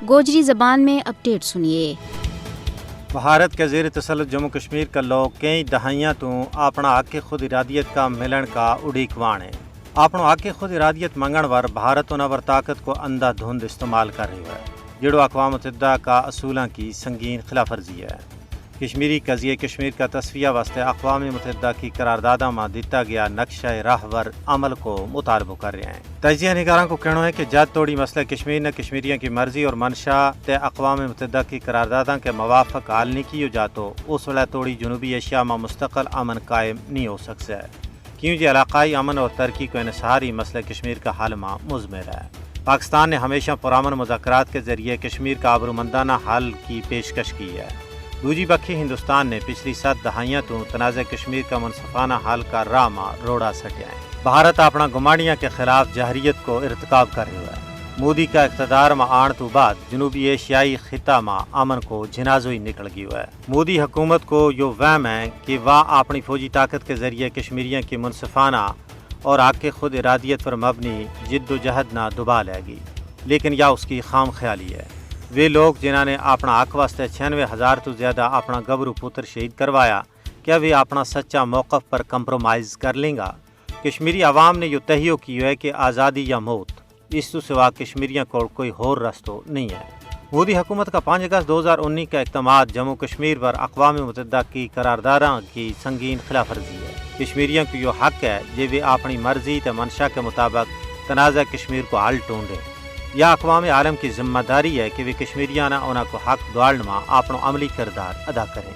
گوجری زبان میں اپڈیٹ سنیے۔ بھارت کے زیر تسلط جموں کشمیر کا لوگ کئی دہائیاں تو اپنا حق خود ارادیت کا ملن کا اڑیکوان ہے۔ اپنا حق خود ارادیت منگن ور بھارت انور طاقت کو اندھا دھند استعمال کر رہی ہے، جڑو اقوام متحدہ کا اصولوں کی سنگین خلاف ورزی ہے۔ کشمیری قضیے کشمیر کا تصفیہ واسطے اقوام متحدہ کی قراردادوں میں دیتا گیا نقشہ راہور عمل کو مطالبہ کر رہے ہیں۔ تجزیہ نگاروں کو کہنا ہے کہ جد توڑی مسئلہ کشمیر نے کشمیریوں کی مرضی اور منشا تے اقوام متحدہ کی قراردادوں کے موافق حل نہیں کیو جاتو اس ویلے توڑی جنوبی ایشیا میں مستقل امن قائم نہیں ہو سکتا ہے، کیونکہ علاقائی امن اور ترقی کو انحصاری مسئلہ کشمیر کا حل میں مضمر ہے۔ پاکستان نے ہمیشہ پرامن مذاکرات کے ذریعے کشمیر کا آبرومندانہ حل کی پیشکش کی ہے۔ دوجی بکھی ہندوستان نے پچھلی 7 دہائیاں تو تنازع کشمیر کا منصفانہ حل کا راہ میں روڑا سٹیا ہے۔ بھارت اپنا گمانیاں کے خلاف جہریت کو ارتکاب کر رہا ہے۔ مودی کا اقتدار میں آن تو بعد جنوبی ایشیائی خطہ میں امن کو جنازو ہی نکل گیا ہے۔ مودی حکومت کو یہ وہم ہے کہ وہ اپنی فوجی طاقت کے ذریعے کشمیریوں کی منصفانہ اور حق خود ارادیت پر مبنی جد و جہد نہ دبا لے گی، لیکن یہ اس کی خام خیالی ہے۔ وہ لوگ جنہوں نے اپنا حق واسطے 96,000 تو زیادہ اپنا گبرو پتر شہید کروایا، کیا وہ اپنا سچا موقف پر کمپرومائز کر لیں گا؟ کشمیری عوام نے یہ تہیہ کی ہے کہ آزادی یا موت، اس تو سوا کشمیریوں کو کوئی اور رستہ نہیں ہے۔ مودی حکومت کا 5 اگست 2019 کا اقدامات جموں کشمیر پر اقوام متحدہ کی قراردادوں کی سنگین خلاف ورزی ہے۔ کشمیریوں کو یہ حق ہے کہ وہ اپنی مرضی تے منشا کے مطابق تنازع کشمیر کو حل ڈھونڈے۔ یہ اقوام عالم کی ذمہ داری ہے کہ وہ کشمیریانہ انہوں کو حق دوڑن میں اپنا عملی کردار ادا کریں۔